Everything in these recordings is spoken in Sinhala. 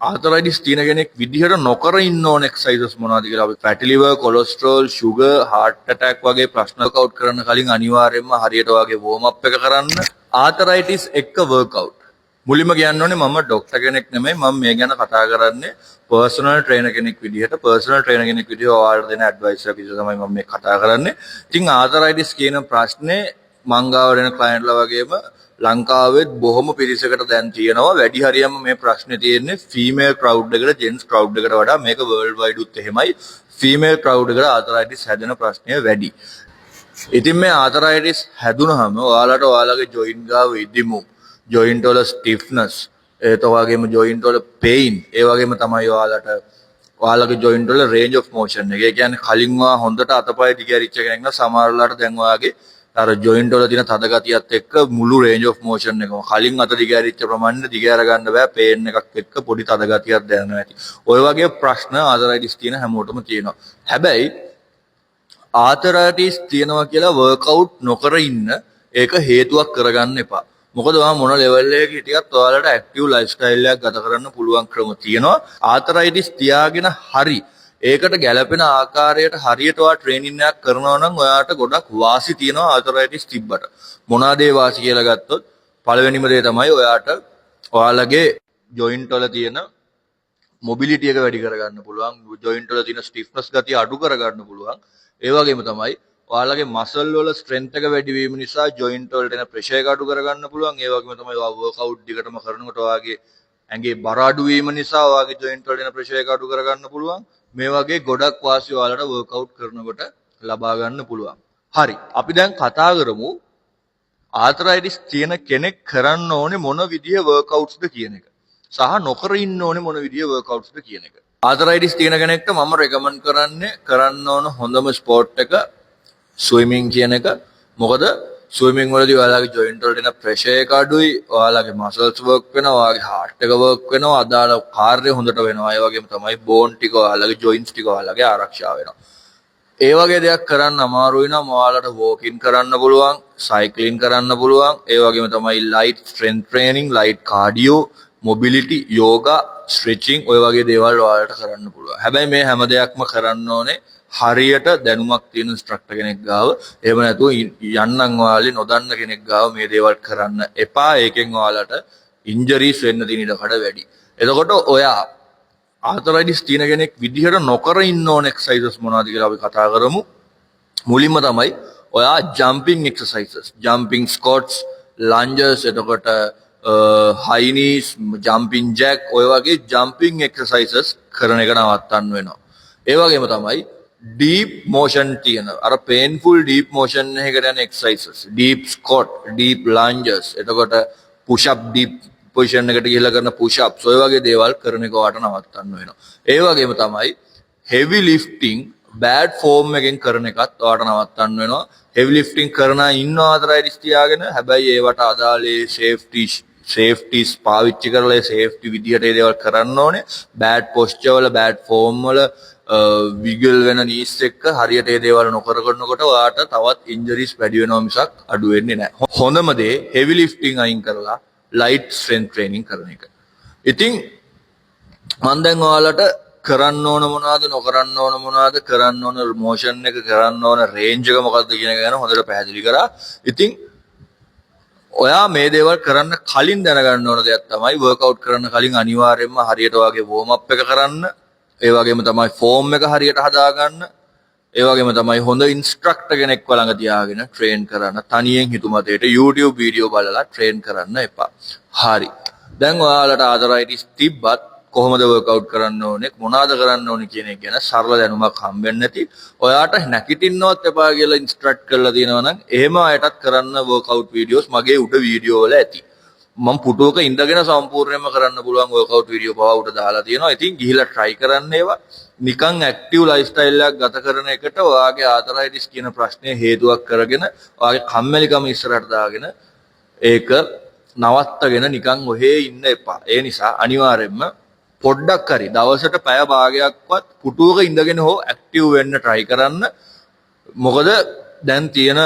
ආතරයිටිස් තියෙන කෙනෙක් විදිහට නොකර ඉන්න ඕන එක්සර්සයිසස් මොනවද කියලා අපි fatty liver, cholesterol, sugar, heart attack වගේ ප්‍රශ්න වර්ක්අවුට් කරන්න කලින් අනිවාර්යයෙන්ම හරියට වගේ වෝම් අප් එක කරන්න. ආතරයිටිස් එක්ක වර්ක්අවුට්. මුලින්ම කියන්න ඕනේ මම ડોක්ටර් කෙනෙක් නෙමෙයි මම මේ ගැන කතා කරන්නේ පර්සනල් ට්‍රේනර් කෙනෙක් විදිහට ඔයාලට දෙන ඇඩ්වයිස් එක විදිහට තමයි මම මේ කතා කරන්නේ. ඉතින් ආතරයිටිස් කියන ප්‍රශ්නේ මං ගාව දෙන ක්ලයන්ට්ලා වගේම ලංකාවෙත් බොහොම පිරිසකට දැන් තියෙනවා. වැඩි හරියම මේ ප්‍රශ්නේ තියෙන්නේ ෆීමේල් ක්‍රවුඩ් එකට ජෙන්ට්ස් ක්‍රවුඩ් එකට වඩා මේක වර්ල්ඩ් වයිඩ් උත් එහෙමයි. ෆීමේල් ක්‍රවුඩ් එකට ආතරයිටිස් හැදෙන ප්‍රශ්නය වැඩි. ඉතින් මේ ආතරයිටිස් හැදුනහම ඔයාලගේ ජොයින්ට් ගාව ඉදිමු ජොයින්ට් වල ස්ටිෆ්නස් ඒත් වගේම ජොයින්ට් වල පේයින් ඒ වගේම තමයි ඔයාලගේ ජොයින්ට් වල රේන්ජ් ඔෆ් මෝෂන් එක. ඒ කියන්නේ කලින් හොඳට අතපය දිගහැරිච්ච කෙනෙක් නම් සමහර වෙලාවට දැන් ඔයාගේ අර ජොයින්ට් වල තියෙන තද ගතියත් එක්ක මුළු රේන්ජ් ඔෆ් මෝෂන් එකම කලින් අත දිගහැරිච්ච ප්‍රමාණය දිගහැර ගන්න බෑ පේන් එකක් එක්ක පොඩි තද ගතියක් දැනෙනවා ඇති. ඔය වගේ ප්‍රශ්න ආතරයිටිස් තියෙන හැමෝටම තියෙනවා. හැබැයි ආතරයිටිස් තියෙනවා කියලා වර්ක්අවුට් නොකර ඉන්න ඒක හේතුවක් කරගන්න එපා. මොකද ඔයා මොන ලෙවල් එකක හිටියත් ඔයාලට ඇක්ටිව් ලයිෆ් ස්ටයිල් එකක් ගත කරන්න පුළුවන් ක්‍රම තියෙනවා. ආතරයිටිස් තියාගෙන හරි ඒකට ගැළපෙන ආකාරයට හරියට ඔයා ට්‍රේනින් එකක් කරනවා නම් ඔයාට ගොඩක් වාසි තියෙනවා ආතරයිටිස් තිබ්බට. මොනවාද ඒ වාසි කියලා ගත්තොත් පළවෙනිම දේ තමයි ඔයාලගේ ජොයින්ට් වල තියෙන මොබිලිටි එක වැඩි කරගන්න පුළුවන්. ජොයින්ට් වල තියෙන ස්ටිෆ්නස් ගතිය අඩු කරගන්න පුළුවන්. ඒ වගේම තමයි ඔයාලගේ මසල් වල ස්ට්‍රෙන්ත් එක වැඩි වීම නිසා ජොයින්ට් වලට එන ප්‍රෙෂර් එක අඩු කරගන්න පුළුවන්. ඒ වගේම තමයි ඔයා වර්ක්අවුට් දිගටම කරනකොට ඔයාගේ ඇඟේ බර අඩු වීම නිසා ඔයාගේ ජොයින්ට් වලට එන ප්‍රෙෂර් එක අඩු කරගන්න පුළුවන්. මේ වගේ ගොඩක් වාසි ඔයාලට වර්ක්අවුට් කරනකොට ලබා ගන්න පුළුවන්. හරි. අපි දැන් කතා කරමු ආතරයිටිස් තියෙන කෙනෙක් කරන්න ඕනේ මොන විදිහේ වර්ක්අවුට්ස්ද කියන එක. සහ නොකර ඉන්න ඕනේ මොන විදිහේ වර්ක්අවුට්ස්ද කියන එක. ආතරයිටිස් තියෙන කෙනෙක්ට මම රෙකමන්ඩ් කරන්නේ කරන්න ඕන හොඳම ස්පෝර්ට් එක ස්විමින් කියන එක. මොකද ස්විමින් වලදී ඔයාලගේ ජොයින්ට් වලට එන ප්‍රෙෂර් එක අඩුයි, ඔයාලගේ මසල්ස් වර්ක් වෙනවා, ඔයාගේ හાર્ට් එක වර්ක් වෙනවා, අදාළ කාර්ය හොඳට වෙනවා. ඒ වගේම තමයි බෝන් ටික ඔයාලගේ ජොයින්ට්ස් ටික ඔයාලගේ ආරක්ෂා වෙනවා. ඒ වගේ දෙයක් කරන්න අමාරුයි නම් ඔයාලට වෝකින් කරන්න පුළුවන්, සයික්ලින් කරන්න පුළුවන්. ඒ වගේම තමයි light strength training, light cardio, mobility, yoga, stretching ඔය වගේ දේවල් ඔයාලට කරන්න පුළුවන්. හැබැයි මේ හැම දෙයක්ම කරන්න ඕනේ හරියට දැනුමක් තියෙන ඉන්ස්ට්‍රක්ටර් කෙනෙක් ගාව. එහෙම නැතුව යන්නම් ඔයාලේ නොදන්න කෙනෙක් ගාව මේ දේවල් කරන්න එපා. ඒකෙන් ඔයාලට ඉන්ජරිස් වෙන්න තියෙන ඉඩකඩ වැඩි. එතකොට ඔයා ආතරයිටිස් තියෙන කෙනෙක් විදිහට නොකර ඉන්න ඕන එක්සර්සයිසස් මොනවද කියලා අපි කතා කරමු. මුලින්ම තමයි ඔයා ජම්පින් එක්සර්සයිසස්, ජම්පින් ස්කොට්ස්, ලන්ජස්, එතකොට හයි නීස්, ජම්පින් ජැක් ඔය වගේ ජම්පින් එක්සර්සයිසස් කරන එක නවත්තන්න වෙනවා. ඒ වගේම තමයි ඩීප් මෝෂන් තියෙන අර පේන්ෆුල් ඩීප් මෝෂන් එකකට යන එක්සර්සයිසස්, ඩීප් ස්කොට්, ඩීප් ලන්ජස්, එතකොට පුෂ් අප් ඩීප් පොසිෂන් එකට ගිහලා කරන පුෂ් අප්ස් ඔය වගේ දේවල් කරන එක වාට නවත්තන්න වෙනවා. ඒ වගේම තමයි හෙවි ලිෆ්ටිං බෑඩ් ෆෝම් එකෙන් කරන එකත් ඔයාට නවත්තන්න වෙනවා. හෙවි ලිෆ්ටිං කරන ඉන්නවා ආතරයිටිස් තියාගෙන. හැබැයි ඒවට අදාළේ සේෆ්ටිස් පාවිච්චි කරලා ඒ සේෆ්ටි විදියට ඒ දේවල් කරන්න ඕනේ. බෑඩ් පොස්චර් වල බෑඩ් ෆෝම් වල විගල් වෙන නීස් එක්ක හරියට ඒ දේවල් නොකර කරනකොට ඔයාට තවත් ඉන්ජරිස් වැඩි වෙනවා මිසක් අඩු වෙන්නේ නැහැ. හොඳම දේ හෙවි ලිෆ්ටිං අයින් කරලා ලයිට් ස්ට්‍රෙන්ත් ට්‍රේනින් කරන එක. ඉතින් මම දැන් ඔයාලට කරන්න ඕන මොනවද, නොකරන්න ඕන මොනවද, කරන්න ඕන මෝෂන් එක, කරන්න ඕන රේන්ජ් එක මොකක්ද කියන එක ගැන හොඳට පැහැදිලි කරා. ඉතින් ඔයා මේ දේවල් කරන්න කලින් දැනගන්න ඕන දෙයක් තමයි වර්ක්අවුට් කරන්න කලින් අනිවාර්යයෙන්ම හරියට ඔයාගේ වෝම් අප් එක කරන්න. ඒ වගේම තමයි ෆෝම් එක හරියට හදාගන්න. ඒ වගේම තමයි හොඳ ඉන්ස්ට්‍රක්ටර් කෙනෙක් ළඟ තියාගෙන ට්‍රේන් කරන්න. තනියෙන් හිතුමතේට YouTube වීඩියෝ බලලා ට්‍රේන් කරන්න එපා. හරි. දැන් ඔයාලට ආතරයිටිස් තිබ්බත් කොහොමද වර්ක්අවුට් කරන්න ඕනේ, මොනවාද කරන්න ඕනේ කියන එක ගැන සරල දැනුමක් හම්බෙන්නේ නැති ඔයාට නැගිටින්නවත් එපා කියලා ඉන්ස්ට්‍රක්ට් කරලා තියෙනවා නම් එහෙම අයටත් කරන්න වර්ක්අවුට් වීඩියෝස් මගේ උඩ වීඩියෝ වල ඇති. මම පුටුවක ඉඳගෙන සම්පූර්ණයෙන්ම කරන්න පුළුවන් වර්ක්අවුට් වීඩියෝ පවා උඩ දාලා තියෙනවා. ඉතින් ගිහිල්ලා try කරන්න ඒවා. නිකන් ඇක්ටිව් ලයිෆ් ස්ටයිල් එකක් ගත කරන එකට ඔයාගේ ආතරයිටිස් කියන ප්‍රශ්නේ හේතුවක් කරගෙන ඔයාගේ කම්මැලිකම ඉස්සරහට දාගෙන ඒක නවත්තගෙන නිකන් ඔහේ ඉන්න එපා. ඒ නිසා අනිවාර්යයෙන්ම පොඩ්ඩක් හරි දවසට පැය භාගයක්වත් පුටුවක ඉඳගෙන හෝ ඇක්ටිව් වෙන්න try කරන්න. මොකද දැන් තියෙන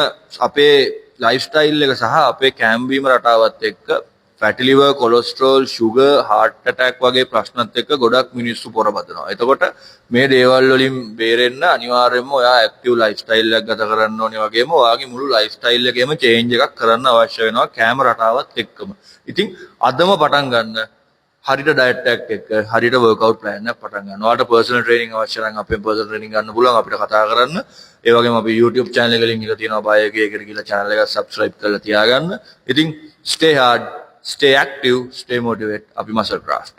අපේ ලයිෆ් ස්ටයිල් එක සහ අපේ කැම්බීම රටාවත් එක්ක fatty liver, cholesterol, sugar, heart attack වගේ ප්‍රශ්නත් එක්ක ගොඩක් මිනිස්සු පොරබදනවා. එතකොට මේ දේවල් වලින් බේරෙන්න අනිවාර්යයෙන්ම ඔයා ඇක්ටිව් ලයිෆ් ස්ටයිල් එකක් ගත කරන්න ඕනේ වගේම ඔයාගේ මුළු ලයිෆ් ස්ටයිල් එකේම චේන්ජ් එකක් කරන්න අවශ්‍ය වෙනවා කැම රටාවත් එක්කම. ඉතින් අදම පටන් ගන්න හරියට ඩයට් එකක් එක්ක හරියට වර්ක්අවුට් ප්ලෑන් එකක් පටන් ගන්න. ඔයාලට පර්සනල් ට්‍රේනින් අවශ්‍ය නම් අපෙන් පර්සනල් ට්‍රේනින් ගන්න පුළුවන් අපිට කතා කරන්න. ඒ වගේම අපි YouTube channel එක link එක තියෙනවා bio එකේ ගිහලා channel එක subscribe කරලා තියාගන්න. ඉතින් stay hard, stay active, stay motivated. අපි muscle craft.